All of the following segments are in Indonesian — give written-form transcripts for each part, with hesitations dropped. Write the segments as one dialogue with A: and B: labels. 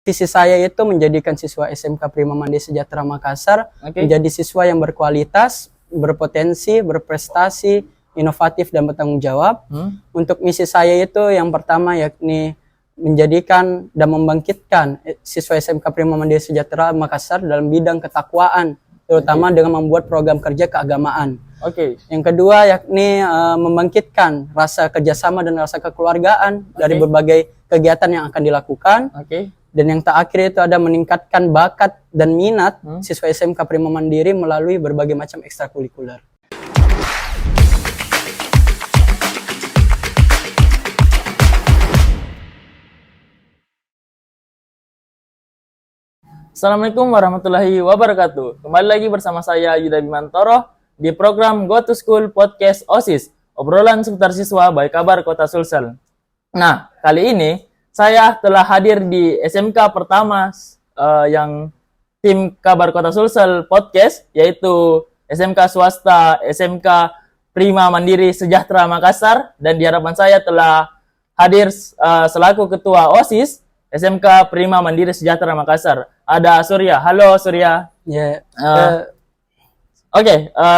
A: Visi saya itu menjadikan siswa SMK Prima Mandiri Sejahtera Makassar menjadi siswa yang berkualitas, berpotensi, berprestasi, inovatif dan bertanggung jawab. Untuk misi saya itu yang pertama yakni menjadikan dan membangkitkan siswa SMK Prima Mandiri Sejahtera Makassar dalam bidang ketakwaan, terutama dengan membuat program kerja keagamaan. Yang kedua yakni membangkitkan rasa kerjasama dan rasa kekeluargaan dari berbagai kegiatan yang akan dilakukan. Dan yang terakhir itu ada meningkatkan bakat dan minat siswa SMK Prima Mandiri melalui berbagai macam ekstrakurikuler.
B: Assalamualaikum warahmatullahi wabarakatuh. Kembali lagi bersama saya Yuda Bimantoro di program Go to School Podcast OSIS, obrolan seputar siswa by Kabar Kota Sulsel. Nah, kali ini saya telah hadir di SMK pertama yang tim Kabar Kota Sulsel Podcast, yaitu SMK swasta SMK Prima Mandiri Sejahtera Makassar, dan di hadapan saya telah hadir selaku ketua OSIS SMK Prima Mandiri Sejahtera Makassar. Ada Surya. Halo Surya.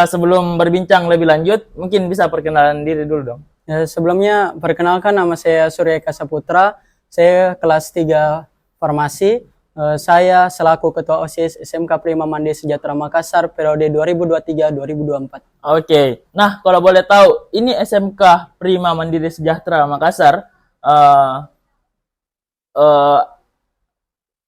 B: Sebelum berbincang lebih lanjut, mungkin bisa perkenalan diri dulu dong.
A: Sebelumnya perkenalkan, nama saya Surya Eka Saputra. Saya kelas 3 Farmasi. Saya selaku ketua OSIS SMK Prima Mandiri Sejahtera Makassar periode 2023-2024.
B: Nah, kalau boleh tahu, ini SMK Prima Mandiri Sejahtera Makassar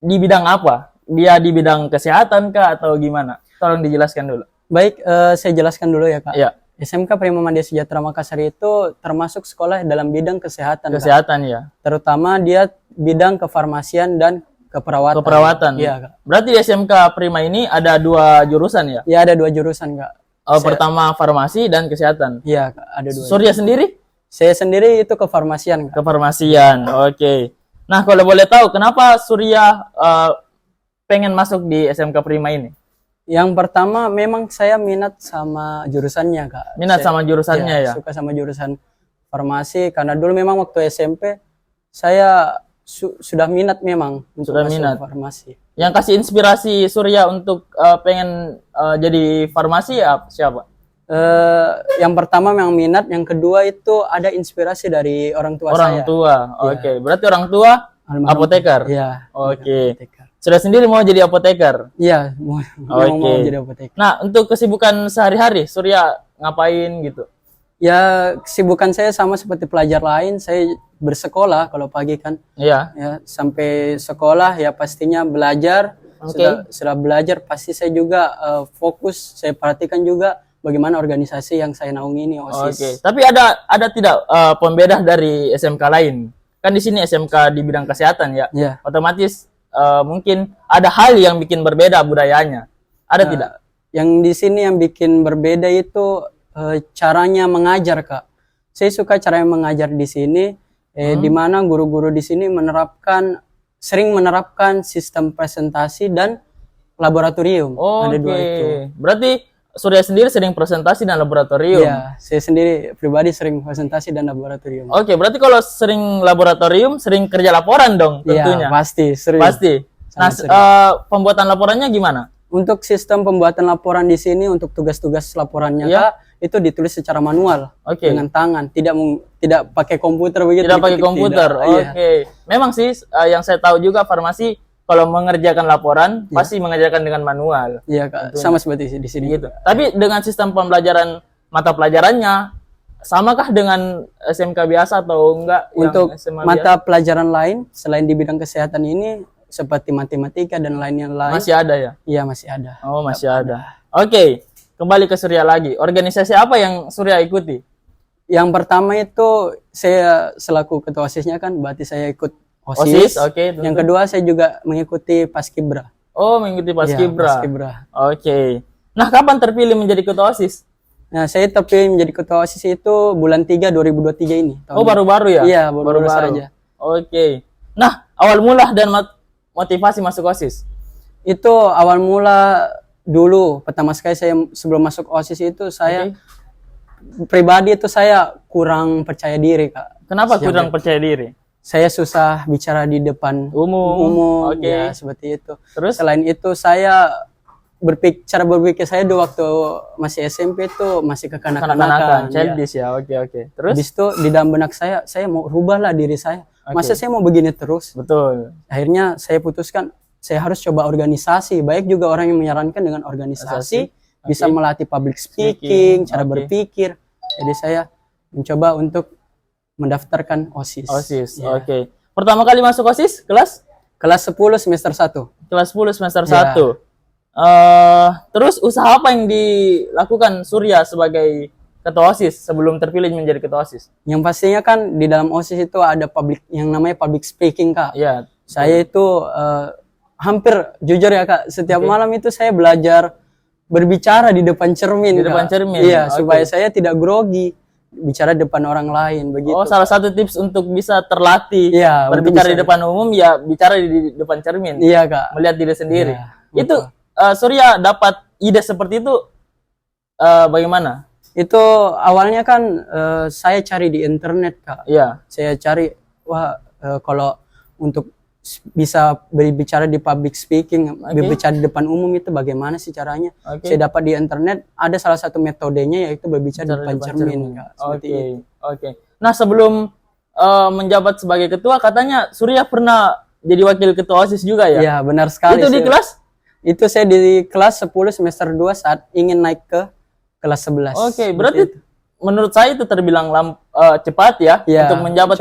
B: di bidang apa? Dia di bidang kesehatan kah atau gimana? Tolong dijelaskan dulu.
A: Baik, saya jelaskan dulu ya Kak.
B: Ya.
A: SMK Prima Mandiri Sejahtera Makassar itu termasuk sekolah dalam bidang kesehatan.
B: Kesehatan, Kak. Ya.
A: Terutama dia bidang kefarmasian dan keperawatan.
B: Keperawatan.
A: Iya, Kak.
B: Berarti di SMK Prima ini ada 2 jurusan ya?
A: Iya, ada 2 jurusan, Kak.
B: Pertama farmasi dan kesehatan.
A: Iya, Kak, ada 2.
B: Surya sendiri?
A: Saya sendiri itu kefarmasian, Kak.
B: Kefarmasian. Oke. Nah, kalau boleh tahu kenapa Surya pengen masuk di SMK Prima ini?
A: Yang pertama memang saya minat sama jurusannya, Kak.
B: Sama jurusannya ya?
A: Suka sama jurusan farmasi karena dulu memang waktu SMP saya sudah minat memang untuk masuk farmasi.
B: Yang kasih inspirasi Surya untuk pengen jadi farmasi ya siapa?
A: Yang pertama memang minat, yang kedua itu ada inspirasi dari orang tua saya.
B: Orang tua. Oke. Berarti orang tua apoteker.
A: Iya.
B: Oke. Surya sendiri mau jadi apoteker?
A: Iya, mau jadi apoteker.
B: Nah, untuk kesibukan sehari-hari, Surya ngapain gitu?
A: Ya, kesibukan saya sama seperti pelajar lain. Saya bersekolah kalau pagi kan.
B: Iya.
A: Ya, sampai sekolah ya pastinya belajar. Setelah belajar pasti saya juga fokus. Saya perhatikan juga bagaimana organisasi yang saya naungi ini, OSIS.
B: Tapi ada tidak pembeda dari SMK lain? Kan di sini SMK di bidang kesehatan ya.
A: Yeah.
B: Otomatis mungkin ada hal yang bikin berbeda budayanya. Ada tidak?
A: Yang di sini yang bikin berbeda itu caranya mengajar, Kak. Saya suka cara mengajar di sini, di mana guru-guru di sini sering menerapkan sistem presentasi dan laboratorium. Ada 2 itu.
B: Berarti Surya sendiri sering presentasi dan laboratorium?
A: Iya, saya sendiri pribadi sering presentasi dan laboratorium.
B: Berarti kalau sering laboratorium, sering kerja laporan dong tentunya?
A: Iya, pasti, sering.
B: Pasti. Nah, pembuatan laporannya gimana?
A: Untuk sistem pembuatan laporan di sini, untuk tugas-tugas laporannya, Kak, itu ditulis secara manual, dengan tangan, tidak pakai komputer begitu.
B: Tidak pakai komputer. Memang sih yang saya tahu juga farmasi kalau mengerjakan laporan pasti mengerjakan dengan manual.
A: Iya, Kak. Sama seperti di sini
B: gitu. Tapi dengan sistem pembelajaran mata pelajarannya samakah dengan SMK biasa atau enggak?
A: Untuk mata pelajaran lain selain di bidang kesehatan ini seperti matematika dan lainnya
B: masih ada ya?
A: Iya, masih ada.
B: Masih ada. Kembali ke Surya lagi. Organisasi apa yang Surya ikuti?
A: Yang pertama itu saya selaku ketua OSIS-nya kan, berarti saya ikut OSIS. Yang kedua saya juga mengikuti Paskibra.
B: Mengikuti Paskibra.
A: Paskibra.
B: Nah, kapan terpilih menjadi ketua OSIS?
A: Nah, saya terpilih menjadi ketua OSIS itu bulan 3 2023 ini.
B: Baru-baru ya?
A: Iya, baru-baru saja.
B: Nah, awal mula dan motivasi masuk OSIS?
A: Itu awal mula dulu, pertama sekali saya sebelum masuk OSIS itu saya pribadi itu saya kurang percaya diri, Kak.
B: Kenapa kurang percaya diri?
A: saya susah bicara di depan umum,
B: Oke.
A: ya seperti itu.
B: Terus?
A: Selain itu saya cara berpikir saya di waktu masih SMP itu masih kekanak-kanakan.
B: childish ya. Oke. Terus?
A: Habis itu di dalam benak saya mau rubahlah diri saya. Masa saya mau begini terus?
B: Betul.
A: Akhirnya saya putuskan saya harus coba organisasi. Baik juga orang yang menyarankan dengan organisasi bisa melatih public speaking, cara berpikir. Jadi saya mencoba untuk mendaftarkan OSIS.
B: OSIS.
A: Ya.
B: Oke. Pertama kali masuk OSIS kelas
A: 10 semester 1.
B: kelas 10 semester
A: Ya.
B: 1. Terus usaha apa yang dilakukan Surya sebagai ketua OSIS sebelum terpilih menjadi ketua OSIS?
A: Yang pastinya kan di dalam OSIS itu ada yang namanya public speaking, Kak.
B: Ya.
A: Saya itu hampir jujur ya, Kak, setiap malam itu saya belajar berbicara di depan cermin.
B: Di depan
A: Kak.
B: cermin.
A: Iya, supaya saya tidak grogi bicara di depan orang lain begitu.
B: Oh, salah satu tips untuk bisa terlatih
A: Iya,
B: berbicara di depan umum ya bicara di depan cermin.
A: Iya, Kak.
B: Melihat diri sendiri.
A: Iya,
B: Itu Surya dapat ide seperti itu bagaimana?
A: Itu awalnya kan saya cari di internet, Kak.
B: Iya.
A: Saya cari kalau untuk bisa berbicara di public speaking, berbicara di depan umum itu bagaimana sih caranya? Saya dapat di internet ada salah satu metodenya yaitu berbicara di depan cermin, Kak.
B: Oke. Nah, sebelum menjabat sebagai ketua katanya Surya pernah jadi wakil ketua OSIS juga ya?
A: Iya, benar sekali.
B: Itu di kelas?
A: Itu saya di kelas 10 semester 2 saat ingin naik ke kelas 11.
B: Oke, berarti menurut saya itu terbilang cepat ya untuk menjabat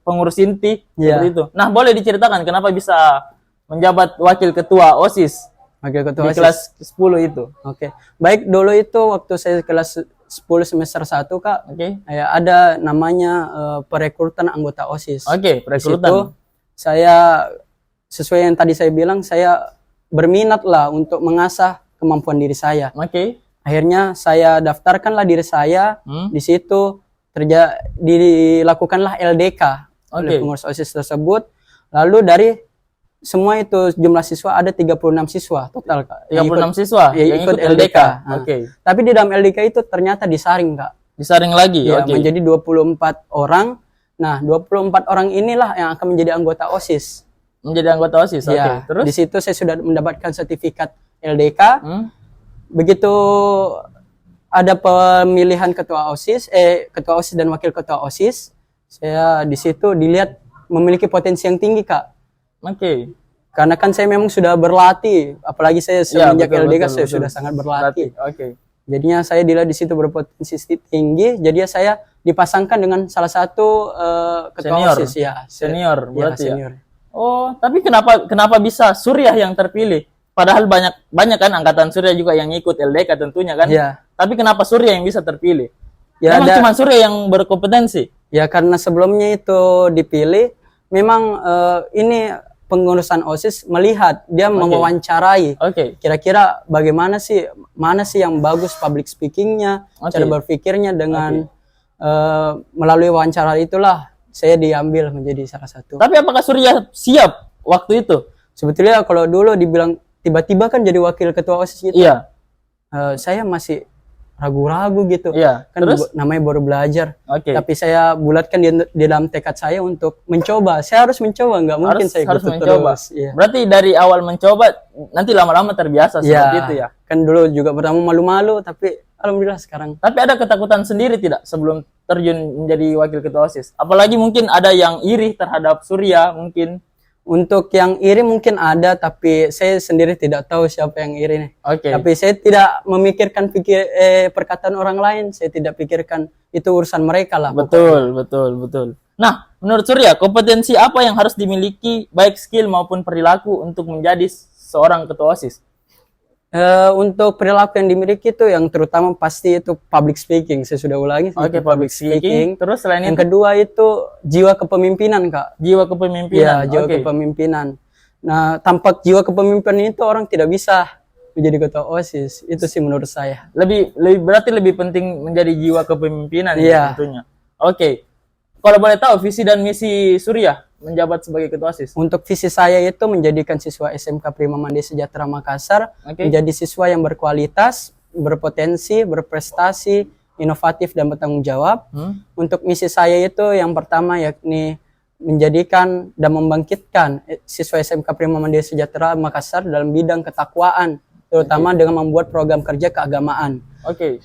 B: pengurus inti seperti itu. Nah, boleh diceritakan kenapa bisa menjabat wakil ketua OSIS di kelas 10 itu?
A: Oke. Baik, dulu itu waktu saya kelas 10 semester 1, Kak. Ya, ada namanya perekrutan anggota OSIS.
B: Perekrutan.
A: Itu saya sesuai yang tadi saya bilang, saya berminat lah untuk mengasah kemampuan diri saya. Akhirnya saya daftarkanlah diri saya. Di situ dilakukanlah LDK oleh pengurus OSIS tersebut. Lalu dari semua itu jumlah siswa ada 36 siswa total, Kak.
B: 36 siswa yang ikut LDK.
A: Tapi di dalam LDK itu ternyata disaring, Kak.
B: Disaring lagi,
A: menjadi 24 orang. Nah, 24 orang inilah yang akan menjadi anggota OSIS.
B: Menjadi anggota OSIS,
A: Terus? Di situ saya sudah mendapatkan sertifikat LDK. Begitu ada pemilihan ketua OSIS dan wakil ketua OSIS, saya di situ dilihat memiliki potensi yang tinggi, Kak. Karena kan saya memang sudah berlatih, apalagi saya semenjak LDK saya sudah sangat berlatih. Jadinya saya dilihat di situ berpotensi tinggi, jadi saya dipasangkan dengan salah satu ketua OSIS
B: Senior berarti
A: senior.
B: Oh, tapi kenapa bisa Surya yang terpilih? Padahal banyak kan angkatan Surya juga yang ikut LDK tentunya kan. Tapi kenapa Surya yang bisa terpilih? Memang cuma Surya yang berkompetensi. Ya
A: karena sebelumnya itu dipilih, memang ini pengurusan OSIS melihat dia mewawancarai. Kira-kira bagaimana sih, mana sih yang bagus public speakingnya, cara berpikirnya dengan melalui wawancara itulah saya diambil menjadi salah satu. Tapi apakah Surya siap waktu itu? Sebetulnya kalau dulu dibilang tiba-tiba kan jadi wakil ketua OSIS gitu. Saya masih ragu-ragu gitu. Kan namanya baru belajar. Tapi saya bulatkan di dalam tekad saya untuk mencoba. Saya harus mencoba, nggak mungkin saya harus mencoba. Berarti dari awal mencoba, nanti lama-lama terbiasa seperti itu ya? Kan dulu juga pertama malu-malu, tapi alhamdulillah sekarang. Tapi ada ketakutan sendiri tidak sebelum terjun menjadi wakil ketua OSIS? Apalagi mungkin ada yang iri terhadap Surya mungkin. Untuk yang iri mungkin ada, tapi saya sendiri tidak tahu siapa yang iri nih. Tapi saya tidak memikirkan perkataan orang lain, saya tidak pikirkan itu urusan mereka lah. Betul. Nah, menurut Surya, kompetensi apa yang harus dimiliki baik skill maupun perilaku untuk menjadi seorang ketua OSIS? Untuk perilaku yang dimiliki itu yang terutama pasti itu public speaking. Saya sudah ulangi. Public speaking. Terus selain yang kedua itu jiwa kepemimpinan, Kak. Jiwa kepemimpinan. Jiwa kepemimpinan. Nah, tanpa jiwa kepemimpinan itu orang tidak bisa menjadi ketua OSIS. Itu sih menurut saya. Berarti lebih penting menjadi jiwa kepemimpinan tentunya. Kalau boleh tahu visi dan misi Surya menjabat sebagai ketua OSIS? Untuk visi saya itu menjadikan siswa SMK Prima Mandiri Sejahtera Makassar menjadi siswa yang berkualitas, berpotensi, berprestasi, inovatif dan bertanggung jawab. Untuk misi saya itu yang pertama yakni menjadikan dan membangkitkan siswa SMK Prima Mandiri Sejahtera Makassar dalam bidang ketakwaan, terutama dengan membuat program kerja keagamaan.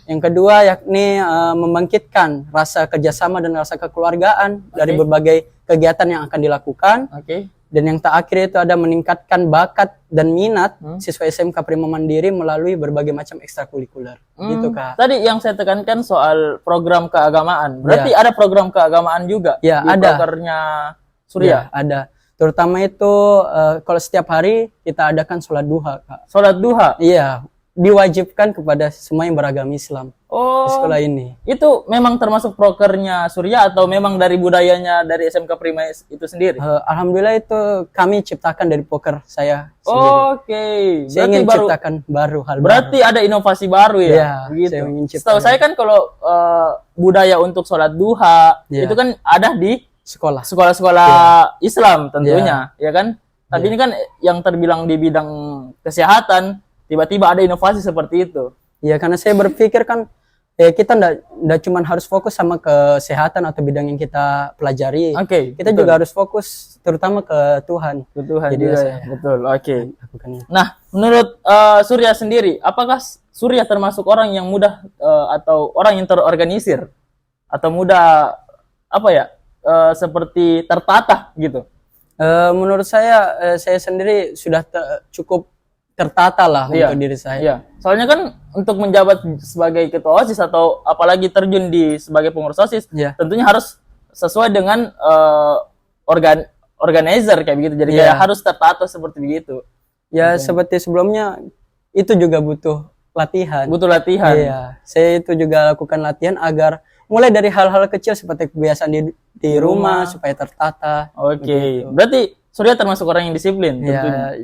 A: Yang kedua yakni membangkitkan rasa kerjasama dan rasa kekeluargaan dari berbagai kegiatan yang akan dilakukan. Dan yang terakhir itu ada meningkatkan bakat dan minat siswa SMK Prima Mandiri melalui berbagai macam ekstrakurikuler. Gitu Kak.
B: Tadi yang saya tekankan soal program keagamaan. Berarti ada program keagamaan juga
A: ya,
B: di
A: ada.
B: prokernya Surya?
A: Ya, ada. Terutama itu kalau setiap hari kita adakan sholat duha Kak.
B: Sholat duha?
A: Iya, diwajibkan kepada semua yang beragama Islam di sekolah ini.
B: Itu memang termasuk prokernya Surya atau memang dari budayanya dari SMK Prima itu sendiri?
A: Alhamdulillah itu kami ciptakan dari proker saya sendiri. Saya ingin ciptakan baru hal
B: berarti
A: baru.
B: ada inovasi baru ya?
A: Iya,
B: gitu.
A: saya ingin ciptakan.
B: Setahu saya kan kalau budaya untuk sholat duha itu kan ada di sekolah-sekolah Islam tentunya, ya kan? Tapi ini kan yang terbilang di bidang kesehatan, tiba-tiba ada inovasi seperti itu.
A: Ya, karena saya berpikir kan kita ndak cuma harus fokus sama kesehatan atau bidang yang kita pelajari. Kita juga harus fokus terutama ke Tuhan.
B: Ke Tuhan
A: jadi
B: juga, betul. Nah, menurut Surya sendiri, apakah Surya termasuk orang yang mudah atau orang yang terorganisir atau mudah seperti tertata gitu?
A: Menurut saya sendiri sudah cukup tertata lah untuk diri saya.
B: Iya. Soalnya kan untuk menjabat sebagai ketua OSIS atau apalagi terjun sebagai pengurus OSIS, tentunya harus sesuai dengan organizer kayak begitu. Jadi kayak harus tertata seperti begitu.
A: Ya, seperti sebelumnya itu juga butuh latihan. Iya. Saya itu juga lakukan latihan agar mulai dari hal-hal kecil seperti kebiasaan di rumah supaya tertata.
B: Berarti Surya termasuk orang yang disiplin tentunya.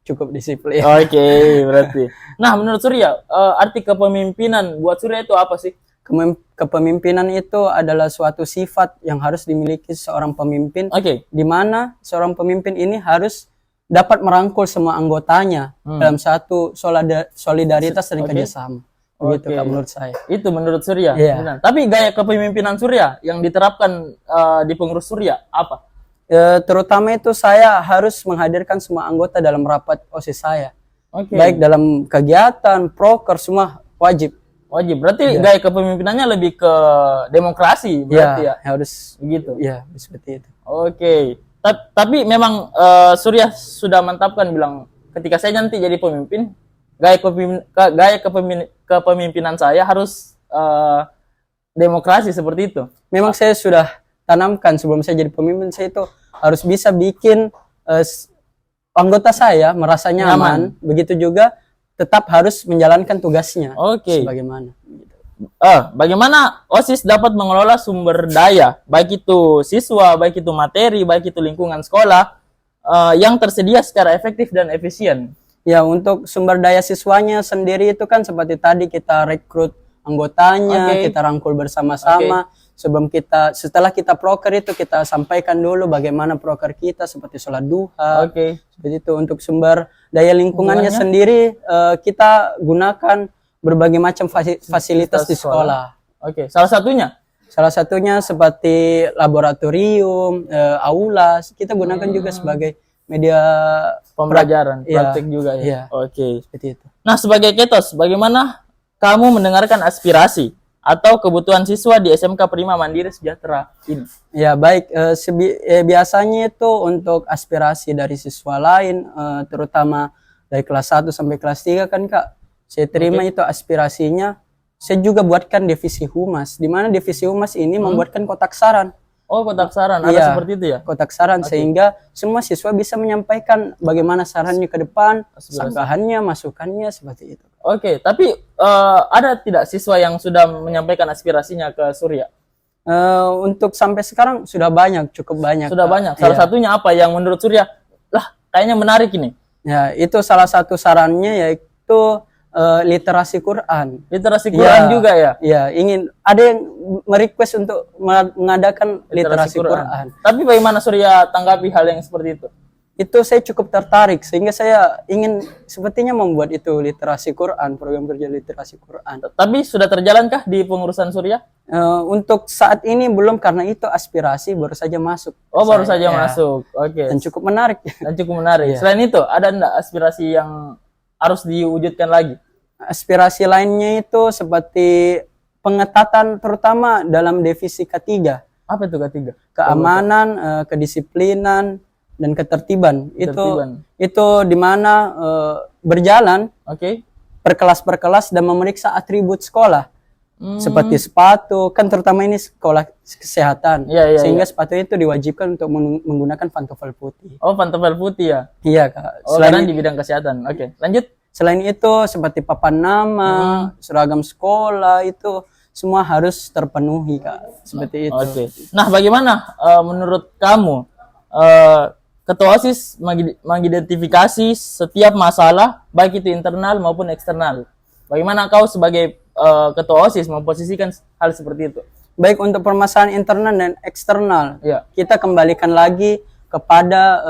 A: Cukup disiplin.
B: Berarti. Nah, menurut Surya, arti kepemimpinan buat Surya itu apa sih?
A: Kepemimpinan itu adalah suatu sifat yang harus dimiliki seorang pemimpin, di mana seorang pemimpin ini harus dapat merangkul semua anggotanya dalam satu solidaritas dan kerjasama. Begitu Kak, menurut saya.
B: Itu menurut Surya. Tapi gaya kepemimpinan Surya yang diterapkan di pengurus Surya apa?
A: Terutama itu saya harus menghadirkan semua anggota dalam rapat OSIS saya. Baik dalam kegiatan, proker, semua wajib.
B: Berarti gaya kepemimpinannya lebih ke demokrasi berarti ya?
A: Harus begitu. Ya, seperti itu.
B: Tapi memang Surya sudah mantapkan bilang ketika saya nanti jadi pemimpin, gaya kepemimpinan saya harus demokrasi seperti itu.
A: Memang saya sudah tanamkan sebelum saya jadi pemimpin, saya itu harus bisa bikin anggota saya merasa nyaman. Begitu juga tetap harus menjalankan tugasnya sebagaimana.
B: Bagaimana OSIS dapat mengelola sumber daya, baik itu siswa, baik itu materi, baik itu lingkungan sekolah, yang tersedia secara efektif dan efisien?
A: Ya, untuk sumber daya siswanya sendiri itu kan seperti tadi kita rekrut anggotanya, kita rangkul bersama-sama. Setelah kita proker itu kita sampaikan dulu bagaimana proker kita seperti sholat duha. Seperti itu. Untuk sumber daya lingkungannya sendiri kita gunakan berbagai macam fasilitas di sekolah. Salah satunya seperti laboratorium, aula, kita gunakan juga sebagai media
B: pembelajaran, praktik juga ya.
A: Seperti itu.
B: Nah, sebagai ketos, bagaimana kamu mendengarkan aspirasi atau kebutuhan siswa di SMK Prima Mandiri Sejahtera ini?
A: Ya, baik. Biasanya itu untuk aspirasi dari siswa lain, terutama dari kelas 1 sampai kelas 3 kan Kak, saya terima itu aspirasinya. Saya juga buatkan divisi humas, di mana divisi humas ini membuatkan kotak saran.
B: Kotak saran, ada seperti itu ya?
A: Kotak saran, sehingga semua siswa bisa menyampaikan bagaimana sarannya ke depan, sanggahannya, masukannya, seperti itu.
B: Tapi ada tidak siswa yang sudah menyampaikan aspirasinya ke Surya?
A: Untuk sampai sekarang sudah banyak, cukup banyak.
B: Sudah banyak. Salah satunya apa yang menurut Surya, kayaknya menarik ini?
A: Ya, itu salah satu sarannya yaitu literasi Quran.
B: Literasi Quran juga ya?
A: Ya, ada yang merequest untuk mengadakan literasi Quran.
B: Tapi bagaimana Surya tanggapi hal yang seperti itu?
A: Itu saya cukup tertarik sehingga saya ingin sepertinya membuat itu literasi Quran, program kerja literasi Quran.
B: Tapi sudah terjalankah di pengurusan Surya?
A: Untuk saat ini belum, karena itu aspirasi baru saja masuk.
B: Oh, baru saja masuk. Oke.
A: Dan cukup menarik.
B: Dan cukup menarik. Selain itu, ada enggak aspirasi yang harus diwujudkan lagi?
A: Aspirasi lainnya itu seperti pengetatan terutama dalam divisi ketiga.
B: Apa itu ketiga?
A: Keamanan, kedisiplinan, dan ketertiban. Itu di mana berjalan per kelas dan memeriksa atribut sekolah. Seperti sepatu, kan terutama ini sekolah kesehatan. Sehingga sepatu itu diwajibkan untuk menggunakan pantofel putih.
B: Oh, pantofel putih ya?
A: Iya, Kak.
B: Selain di bidang kesehatan. Oke, lanjut.
A: Selain itu seperti papan nama, seragam sekolah, itu semua harus terpenuhi, Kak. Seperti itu.
B: Nah, bagaimana menurut kamu Ketua OSIS mengidentifikasi setiap masalah, baik itu internal maupun eksternal? Bagaimana kau sebagai Ketua OSIS memposisikan hal seperti itu?
A: Baik untuk permasalahan internal dan eksternal, kita kembalikan lagi kepada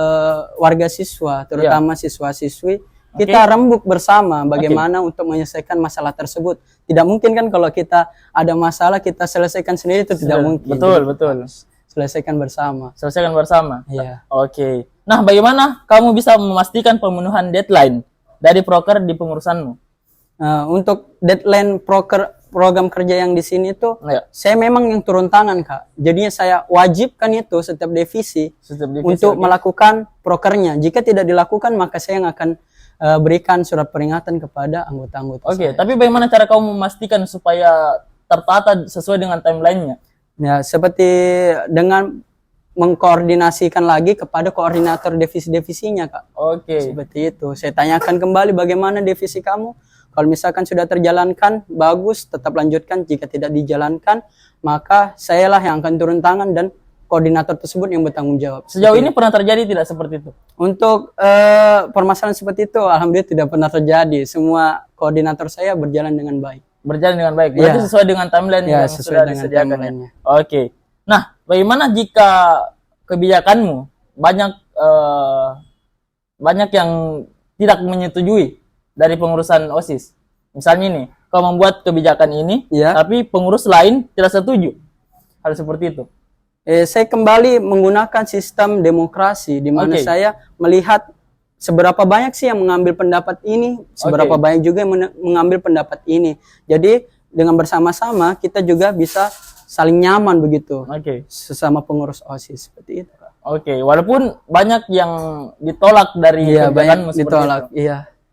A: warga siswa, terutama siswa-siswi. Kita rembuk bersama bagaimana untuk menyelesaikan masalah tersebut. Tidak mungkin kan kalau kita ada masalah kita selesaikan sendiri, itu tidak mungkin.
B: Betul.
A: Selesaikan bersama.
B: Selesaikan bersama.
A: Iya.
B: Oke. Nah, bagaimana kamu bisa memastikan pemenuhan deadline dari proker di pengurusanmu?
A: Untuk deadline program kerja yang di sini tuh, saya memang yang turun tangan, Kak. Jadinya saya wajibkan itu setiap divisi untuk melakukan prokernya. Jika tidak dilakukan, maka saya yang akan berikan surat peringatan kepada anggota-anggota saya.
B: Tapi bagaimana cara kamu memastikan supaya tertata sesuai dengan timelinenya?
A: Ya, seperti dengan mengkoordinasikan lagi kepada koordinator divisi-divisinya, Kak. Seperti itu. Saya tanyakan kembali bagaimana divisi kamu. Kalau misalkan sudah terjalankan, bagus, tetap lanjutkan. Jika tidak dijalankan, maka sayalah yang akan turun tangan dan koordinator tersebut yang bertanggung jawab.
B: Sejauh ini pernah terjadi tidak seperti itu?
A: Untuk permasalahan seperti itu, alhamdulillah tidak pernah terjadi. Semua koordinator saya berjalan dengan baik.
B: Berjalan dengan baik. Berarti sesuai dengan timeline yang sudah disediakan. Oke. Nah, bagaimana jika kebijakanmu banyak yang tidak menyetujui dari pengurusan OSIS? Misalnya nih, kau membuat kebijakan ini, tapi pengurus lain tidak setuju. Hal seperti itu.
A: Saya kembali menggunakan sistem demokrasi, di mana saya melihat seberapa banyak sih yang mengambil pendapat ini, seberapa banyak juga yang mengambil pendapat ini. Jadi dengan bersama-sama kita juga bisa saling nyaman begitu, sesama pengurus OSIS seperti itu.
B: Walaupun banyak yang ditolak dari
A: banyak ditolak,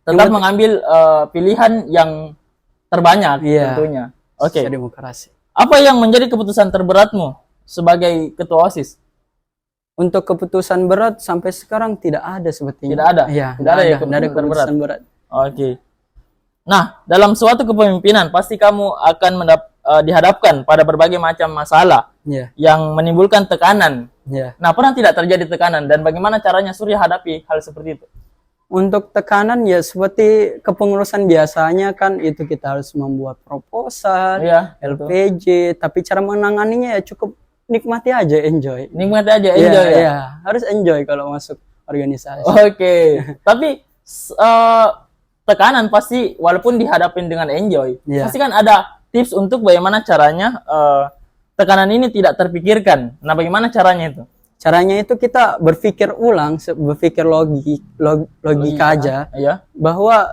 B: tetap mengambil pilihan yang terbanyak tentunya.
A: Demokrasi.
B: Apa yang menjadi keputusan terberatmu sebagai ketua OSIS?
A: Untuk keputusan berat sampai sekarang tidak ada sepertinya.
B: Tidak ada?
A: Tidak ada keputusan berat.
B: Nah, dalam suatu kepemimpinan pasti kamu akan dihadapkan pada berbagai macam masalah yang menimbulkan tekanan. Nah, pernah tidak terjadi tekanan dan bagaimana caranya Surya hadapi hal seperti itu?
A: Untuk tekanan ya seperti kepengurusan biasanya kan, itu kita harus membuat proposal, LPJ, tapi cara menanganinya ya cukup nikmati aja, enjoy. Harus enjoy kalau masuk organisasi. Tapi tekanan pasti walaupun dihadapin dengan enjoy, pasti kan ada tips untuk bagaimana caranya tekanan ini tidak terpikirkan. Nah, bagaimana caranya itu? Caranya itu kita berpikir ulang, berpikir logika aja, bahwa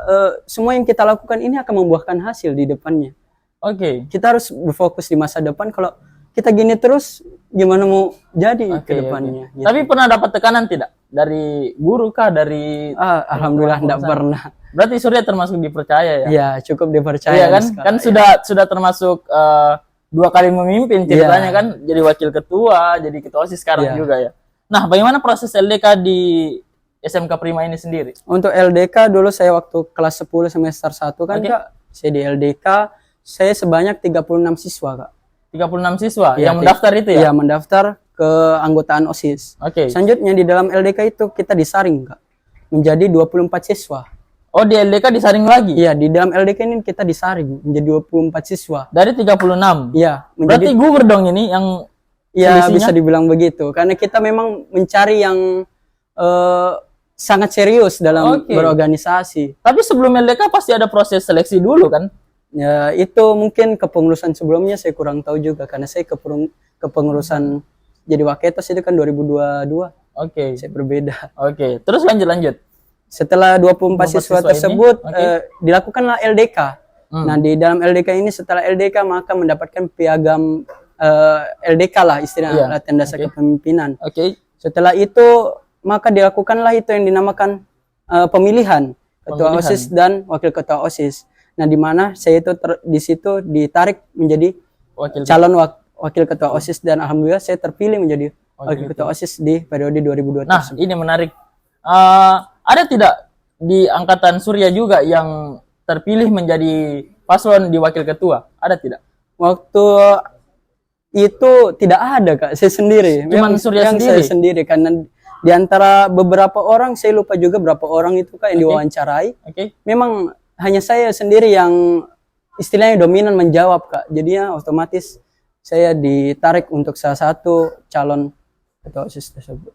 A: semua yang kita lakukan ini akan membuahkan hasil di depannya. Kita harus berfokus di masa depan. Kalau kita gini terus, gimana mau jadi ke depannya? Gitu.
B: Tapi pernah dapat tekanan tidak? Dari guru kah? Dari
A: alhamdulillah tidak pernah.
B: Berarti Surya termasuk dipercaya ya?
A: Iya, cukup dipercaya.
B: Kan sudah termasuk 2 kali memimpin ceritanya kan, jadi wakil ketua, jadi ketua OSIS sekarang juga ya. Nah, bagaimana proses LDK di SMK Prima ini sendiri? Untuk
A: LDK dulu saya waktu kelas 10 semester 1 kan, Kak, saya di LDK, saya sebanyak 36 siswa, Kak.
B: 36 siswa yang mendaftar itu ya?
A: Iya, mendaftar ke anggotaan OSIS. Selanjutnya di dalam LDK itu kita disaring, Kak, menjadi 24 siswa.
B: Oh, di LDK disaring lagi?
A: Iya, di dalam LDK ini kita disaring menjadi 24 siswa.
B: Dari 36?
A: Iya.
B: Berarti gugur dong ini yang
A: Iya, bisa dibilang begitu. Karena kita memang mencari yang sangat serius dalam berorganisasi.
B: Tapi sebelum LDK pasti ada proses seleksi dulu kan?
A: Ya, itu mungkin kepengurusan sebelumnya saya kurang tahu juga karena saya kepengurusan jadi Waketos itu kan 2022. Saya berbeda.
B: Terus lanjut.
A: Setelah 24 siswa tersebut dilakukanlah LDK. Nah, di dalam LDK ini setelah LDK maka mendapatkan piagam LDK lah istilahnya, latihan dasar kepemimpinan. Setelah itu maka dilakukanlah itu yang dinamakan pemilihan ketua OSIS dan wakil ketua OSIS. Nah, di mana saya itu di situ ditarik menjadi calon wakil ketua OSIS dan alhamdulillah saya terpilih menjadi wakil ketua OSIS di periode 2002
B: Nah, ini menarik. Ada tidak di angkatan Surya juga yang terpilih menjadi paslon di wakil ketua? Ada tidak?
A: Waktu itu tidak ada, Kak. Saya sendiri.
B: Cuman Surya sendiri?
A: Saya sendiri karena di antara beberapa orang, saya lupa juga berapa orang itu Kak yang diwawancarai. Memang hanya saya sendiri yang istilahnya dominan menjawab, Kak. Jadinya otomatis saya ditarik untuk salah satu calon ketua OSIS tersebut.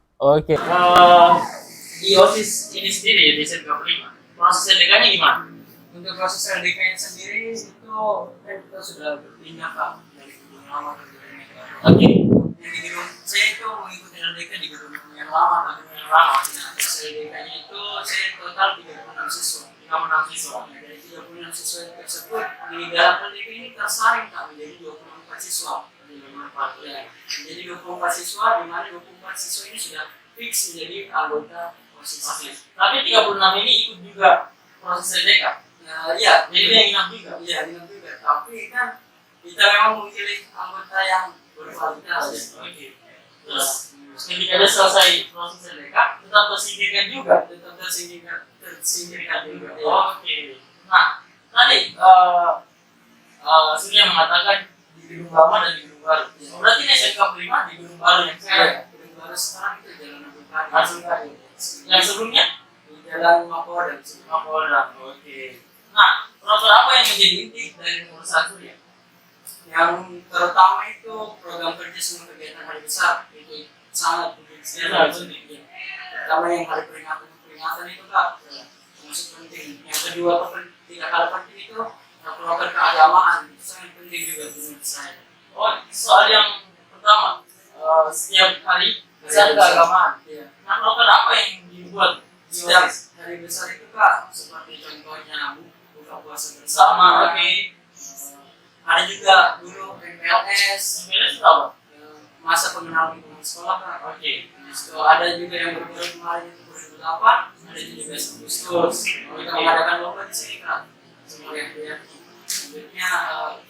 B: Di OSIS ini sendiri di SMK 5, proses LDK-nya gimana?
A: Untuk proses LDK sendiri itu kita sudah berpindah Kak dari gedung lama ke gedung yang baru. Yang di gedung saya itu mengikuti LDK di gedung yang lama. Nah, proses LDK-nya itu saya total 36 siswa. 36 siswa. Dari 36 siswa tersebut di dalam LDK ini tersaring Kak menjadi 24 siswa. Jadi 24 siswa di mana 24 siswa ini sudah fix menjadi anggota OSIS.
B: Tapi 36 ini ikut juga proses LDK?
A: Iya,
B: jadi dia ingat juga.
A: Iya, ingat juga. Tapi kan kita memang memilih anggota yang berkualitas.
B: Terus ketika dia selesai proses LDK, tetap tersingkirkan juga.
A: Tetap tersingkirkan juga.
B: Nah, tadi Surya mengatakan di gedung lama dan di gedung baru. Berarti ini SMK 5 di gedung baru yang sekarang.
A: Gedung baru sekarang itu Jalan
B: Abdul yang sebelumnya
A: di Jalan Mapolda.
B: Nah, program apa yang menjadi inti dari pengurusan Surya?
A: Yang terutama itu program kerja semua kegiatan hari besar itu sangat penting. Pertama yang hari peringatan itu Kak termasuk penting. Yang kedua tidak kalah penting itu program keagamaan itu sangat penting juga menurut saya.
B: Soal yang pertama setiap hari besar keagamaan. Nah, program apa yang dibuat
A: setiap hari besar itu Kak seperti contohnya buka puasa bersama. Ada juga dulu MPLS
B: itu apa?
A: Masa pengenalan lingkungan sekolah Kak. So, ada juga yang baru kemarin itu 2008, ada juga Agustus. Kita mengadakan lomba di sini Kak. Semuanya selanjutnya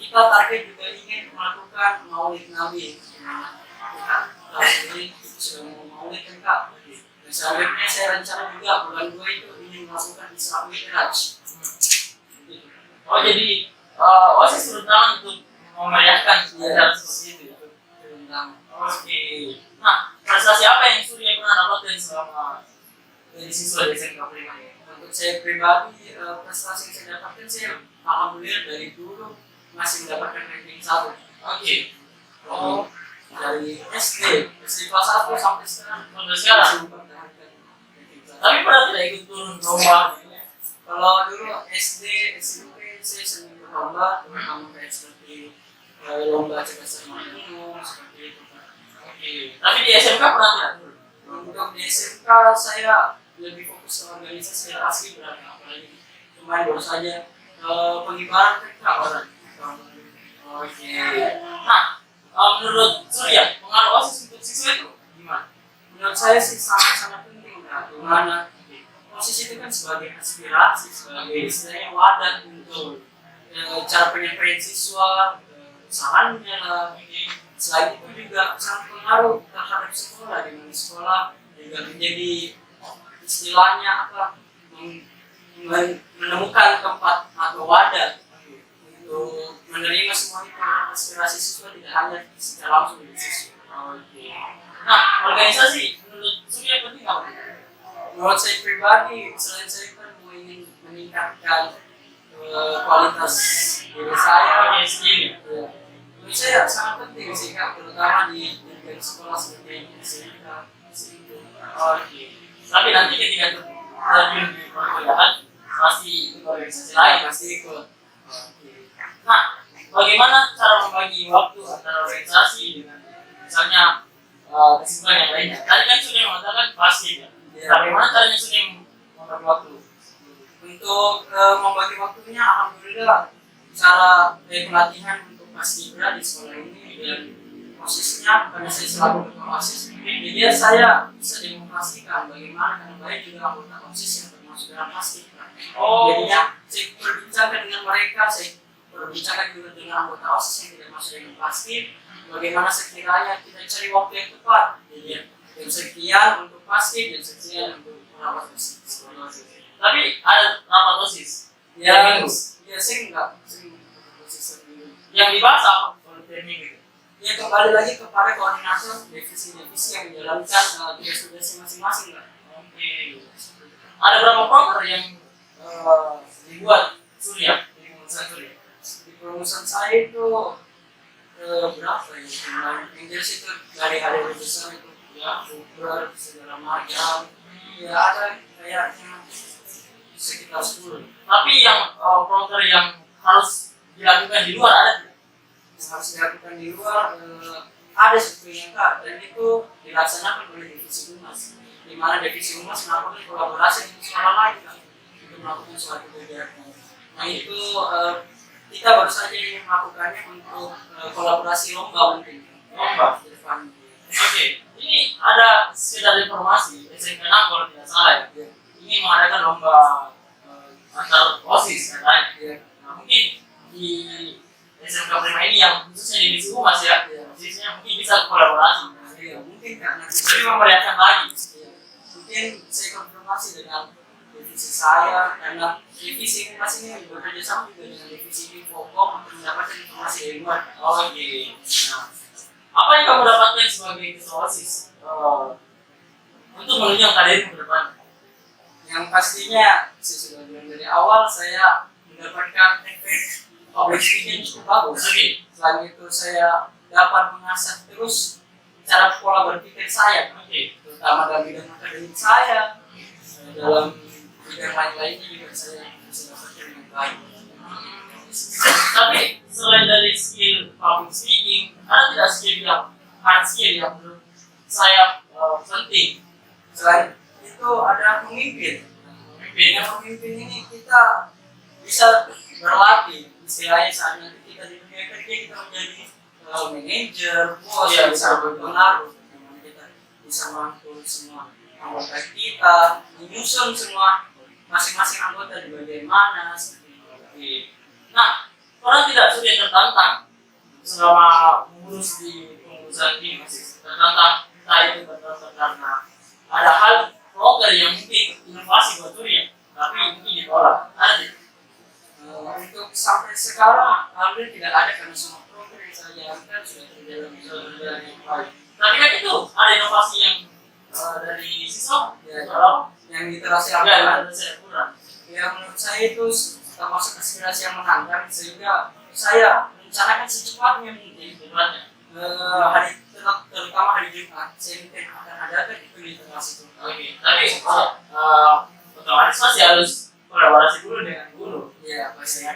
A: kita target juga ingin melakukan Maulid Nabi. Kita ini sudah mau Maulid kan Kak. Dan selanjutnya saya rencana juga bulan 2 itu ingin melakukan Isra Mi'raj.
B: Jadi OSIS terutama untuk memeriahkan acara seperti itu. Nah, prestasi apa yang Surya pernah dapatkan selama jadi siswa di SMK 5?
A: Untuk saya pribadi, prestasi yang saya dapatkan saya alhamdulillah dari dulu masih mendapatkan ranking 1. Dari SD kelas 1 sampai sekarang.
B: Tapi pernah tidak ikut turun lomba?
A: Kalau dulu SD, SMP saya sering berlomba, terutama kayak seperti lomba cerdas umum seperti itu.
B: Tapi di SMK pernah tidak turun?
A: Untuk di SMK saya lebih fokus ke organisasi asli berarti apalagi kemarin baru saja pengibaran orang.
B: Nah, menurut Surya pengaruh OSIS untuk siswa itu gimana?
A: Menurut saya sih sangat penting Kak. Dimana OSIS itu kan sebagai aspirasi, sebagai istilahnya wadah untuk cara penyampaian siswa, sarannya lah. Selain itu juga sangat pengaruh terhadap sekolah, di mana sekolah juga menjadi istilahnya menemukan tempat atau wadah untuk menerima semua itu aspirasi siswa tidak hanya secara langsung dari siswa.
B: Nah, organisasi menurut Surya penting apa?
A: Menurut saya pribadi, selain saya kan ingin meningkatkan kualitas diri saya, menurut saya sangat penting sih Kak, terutama di sekolah seperti ini.
B: Tapi nanti ketika terjun di perkuliahan pasti ikut organisasi lain, pasti ikut. Nah, bagaimana cara membagi waktu antara organisasi dengan misalnya kesibukan yang lainnya? Tadi kan sudah mengatakan pasti, ya. Bagaimana caranya sudah membagi waktu?
A: Untuk membagi waktunya, alhamdulillah cara pelatihan untuk paskibra di sekolah ini dan posisinya karena saya selalu ketua OSIS, jadi saya bisa demonstrasikan bagaimana karena baik juga anggota OSIS yang termasuk dalam paskibra. Jadinya saya berbincangkan dengan mereka, saya berbincangkan juga dengan anggota OSIS yang tidak masuk dengan paskib, bagaimana sekiranya kita cari waktu yang tepat. Jadi yang sekian untuk paskib, yang sekian untuk rapat OSIS.
B: Tapi ada rapat OSIS
A: Ya, saya enggak OSIS
B: yang dibahas apa kalau minggu?
A: Ya kembali lagi kepada koordinator divisi-divisi yang menjalankan tugas-tugasnya masing-masing, Pak.
B: Oke. Ada berapa proker yang dibuat Surya di Perumusan Surya?
A: Di perumusan saya itu berapa ya? Yang jelas itu dari hari besar itu ya, Uber, segala macam. Ya ada kayaknya sekitar 10.
B: Tapi yang proker yang harus dilakukan di luar ada tidak?
A: Yang harus dilakukan di luar ada sebetulnya, Kak, dan itu dilaksanakan oleh divisi humas, di mana divisi humas melakukan kolaborasi dengan sekolah lain, Kak, untuk melakukan suatu kegiatan. Nah itu kita baru saja ingin melakukannya untuk kolaborasi lomba mungkin.
B: Lomba
A: Di depan.
B: Oke, ini ada sekedar informasi SMK 6 kalau tidak salah ya. Ini mengadakan lomba antar OSIS katanya. Nah, mungkin di SMK Prima ini yang khususnya di divisi humas ya, OSISnya mungkin bisa kolaborasi.
A: Mungkin karena
B: Jadi memperlihatkan lagi.
A: mungkin saya konfirmasi dengan divisi saya, karena divisi humas ini bekerja sama juga dengan divisi Infocom untuk mendapatkan informasi dari luar.
B: Oke. Nah, apa yang kamu dapatkan sebagai ketua OSIS untuk menunjang karirmu ke depan?
A: Yang pastinya saya sudah bilang dari awal, saya mendapatkan efek public speaking cukup bagus.
B: Oke.
A: Selain itu saya dapat mengasah terus cara pola berpikir saya, terutama dalam bidang akademik saya, dalam bidang lain-lainnya juga saya bisa dapatkan dengan baik.
B: Tapi selain dari skill public speaking, ada tidak skill yang hard skill yang menurut saya penting?
A: Selain itu ada memimpin. Dengan memimpin ini kita bisa berlatih. Istilahnya saat nanti kita di dunia kerja kita menjadi manajer, bos,
B: Iya,
A: bisa berpengaruh. Dimana kita bisa merangkul semua anggota kita, menyusun semua masing-masing anggota di bagian mana. Seperti
B: Nah, orang tidak sudah tertantang selama mengurus di pengurusan ini masih tertantang, entah itu tertantang karena ada hal proker yang mungkin inovasi buat Surya, tapi mungkin ditolak. Ada.
A: untuk sampai sekarang alhamdulillah tidak ada, karena semua program yang saya jalankan sudah berjalan yang baik.
B: Tapi kan itu ada inovasi yang dari siswa,
A: Ya,
B: kalau
A: yang literasi
B: ya
A: Al-Quran.
B: ada saya kurang.
A: Ya menurut saya itu termasuk aspirasi yang menantang, sehingga saya rencanakan secepatnya mungkin
B: Sebenarnya.
A: hari terutama hari Jumat saya mungkin akan adakan itu literasi itu.
B: Oke, tapi otomatis masih harus kolaborasi dulu dengan guru.
A: Ya pasti.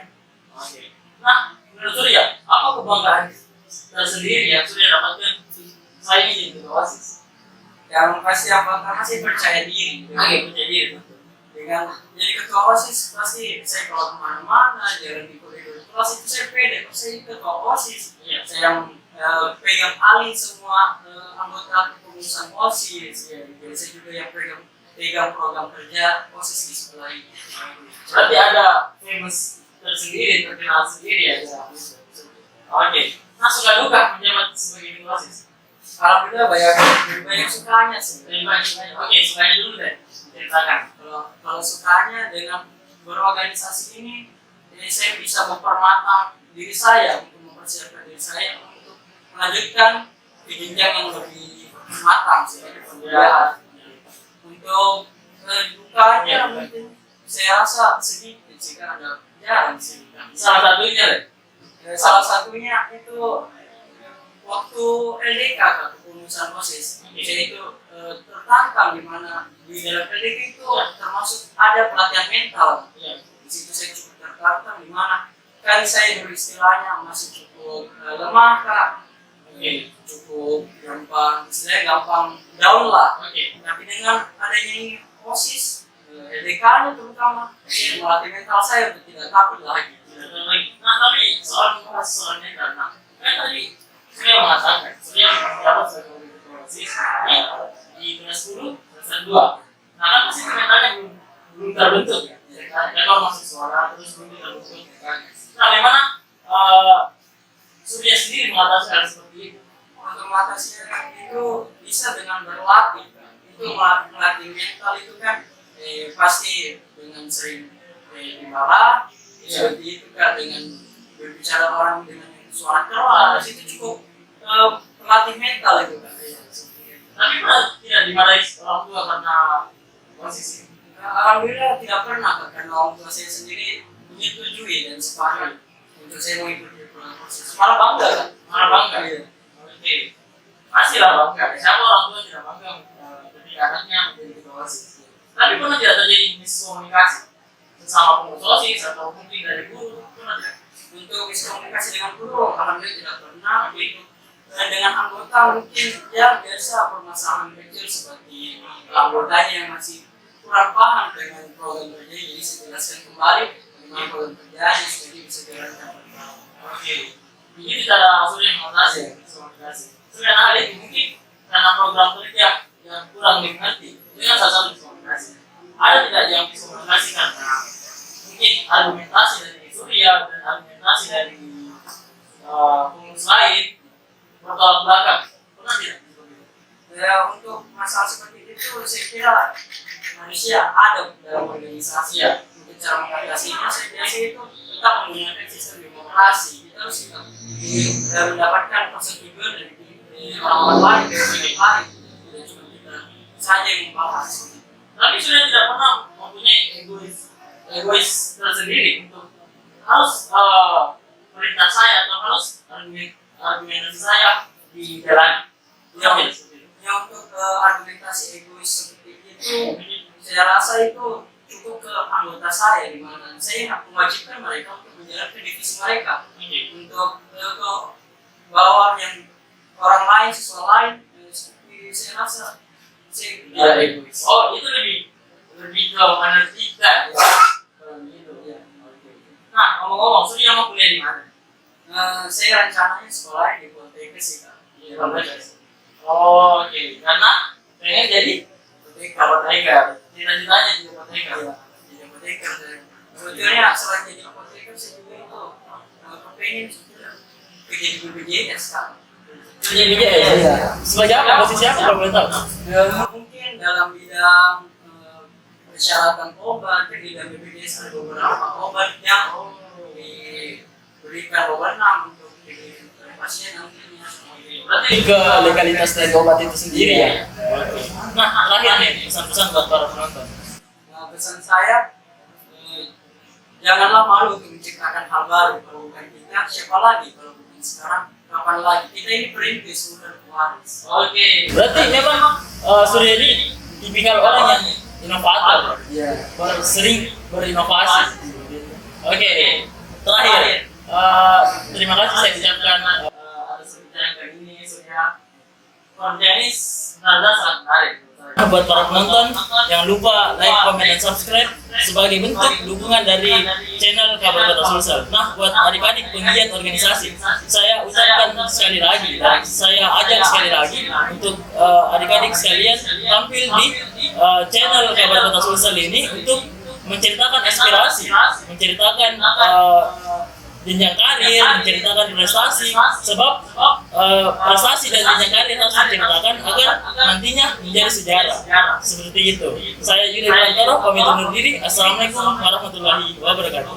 B: Oke. Nah, menurut Surya, apa kebanggaan tersendiri yang Surya dapatkan saya ini jadi OSIS?
A: Yang pasti yang pertama sih percaya diri.
B: Oke, percaya diri.
A: Dengan jadi ketua OSIS pasti saya kalau kemana-mana jalan di koridor kelas itu saya pede, saya ketua OSIS.
B: Iya.
A: Saya yang pegang alih semua anggota kepengurusan OSIS. Ya, jadi saya juga yang pegang program kerja OSIS di sekolah ini.
B: Berarti ada famous tersendiri, terkenal sendiri ya. Oke. Nah, suka duka menjabat sebagai ketua OSIS.
A: Alhamdulillah banyak sukanya sih.
B: Oke, sukanya dulu deh. Ceritakan.
A: Kalau sukanya dengan berorganisasi ini, saya bisa mempermatang diri saya untuk mempersiapkan diri saya untuk melanjutkan di jenjang yang lebih matang sebagai perkuliahan. Untuk dukanya mungkin saya rasa sedikit sih, kan ada jarang sih.
B: Salah satunya deh.
A: Salah satunya itu waktu LDK kan pengurusan OSIS saya itu tertantang di mana di dalam LDK itu termasuk ada pelatihan mental. Di situ saya cukup tertantang di mana kan saya beristilahnya masih cukup lemah kak, cukup gampang, istilahnya gampang down lah. Tapi dengan adanya ini OSIS LDK-nya terutama melatih mental saya untuk tidak takut lagi.
B: Nah, tapi soal mental, nah, kan tadi saya mengatakan saya menjabat sebagai ketua OSIS di kelas 10 semester 2. Nah, kan pasti mentalnya belum terbentuk ya. Kan kalau masih suara terus belum terbentuk. Nah, bagaimana Surya sendiri mengatasi hal seperti itu?
A: Untuk mengatasi itu bisa dengan berlatih. Itu melatih mental itu kan pasti dengan sering dimarah, seperti itu kan dengan berbicara orang dengan suara keras itu cukup melatih mental itu kan.
B: Tapi pernah tidak dimarahi orang tua karena posisi?
A: Alhamdulillah tidak pernah karena orang tua saya sendiri menyetujui dan sepakat untuk saya mengikuti program OSIS. Malah bangga kan?
B: Malah bangga.
A: Iya.
B: Oke. Pastilah bangga. Siapa orang tua tidak bangga ketika anaknya menjadi ketua OSIS. Tapi pernah tidak terjadi miskomunikasi sesama pengurus OSIS atau mungkin dari guru? Pernah tidak?
A: Untuk miskomunikasi dengan guru, alhamdulillah tidak pernah. Dan dengan anggota mungkin ya biasa permasalahan kecil seperti anggotanya yang masih kurang paham dengan program kerja, jadi saya jelaskan kembali bagaimana program kerjanya supaya dia bisa jalankan.
B: Oke. Ini cara Surya mengatasi miskomunikasi. Surya hal itu mungkin karena program kerja yang kurang dimengerti. Itu kan salah satu miskomunikasi. Ada tidak yang miskomunikasi karena mungkin argumentasi dari Surya dan argumentasi dari pengurus lain bertolak belakang? Pernah tidak?
A: Ya untuk masalah seperti itu saya kira manusia ada dalam organisasi ya. Untuk cara mengatasinya saya biasa itu kita menggunakan sistem demokrasi. Kita harus mendapatkan persetujuan dari orang lain, dari pihak lain. Tidak cuma kita saja yang membahas.
B: Tapi sudah tidak pernah mempunyai egois tersendiri untuk harus perintah saya atau harus argumentasi saya di jalan.
A: Yang untuk argumentasi egois seperti itu, saya rasa itu cukup ke anggota saya di mana saya mewajibkan mereka untuk menjalankan divisi mereka untuk ke bawah yang orang lain, siswa lain. Seperti saya rasa saya
B: tidak egois. Oh, itu lebih ke menertibkan ya. Gitu ya. Nah, ngomong-ngomong, Surya mau kuliah di mana?
A: Saya rencananya sekolah di Poltekkes sih kak.
B: Oh, oke. Karena pengen jadi apoteker. Cita-citanya jadi apoteker.
A: Jadi apoteker. Sebetulnya selain jadi apoteker saya juga itu pengen kerja di BPJS kak.
B: Jadi BPJS. Sebagai apa? Posisi apa kalau boleh tahu?
A: Mungkin dalam bidang persyaratan obat, di dalam BPJS ada beberapa obat yang diberikan wewenang untuk pasien nantinya.
B: Berarti ke legalitas dari obat itu sendiri ya? Nah, terakhir nih pesan-pesan buat para penonton.
A: Nah, pesan saya janganlah malu untuk menciptakan hal baru. Kalau bukan kita, siapa lagi? Kalau bukan sekarang, kapan lagi? Kita ini perintis, bukan pewaris.
B: Oke. Berarti memang Surya ini tipikal orang yang inovator, sering berinovasi. Oke. Terakhir, terima kasih saya ucapkan atas perbincangan kali ini Surya. Konten ini benar-benar sangat menarik. Buat para penonton, jangan lupa like, komen, dan subscribe sebagai bentuk dukungan dari channel Kabar Kota Sulsel. Nah, buat adik-adik penggiat organisasi, saya ucapkan sekali lagi dan saya ajak sekali lagi untuk adik-adik sekalian tampil di channel Kabar Kota Sulsel ini untuk menceritakan aspirasi, menceritakan jenjang karir, menceritakan prestasi, sebab prestasi dan jenjang karir harus diceritakan agar nantinya menjadi sejarah. Seperti itu. Saya Yudha Bimantoro, pamit undur diri. Assalamualaikum warahmatullahi wabarakatuh.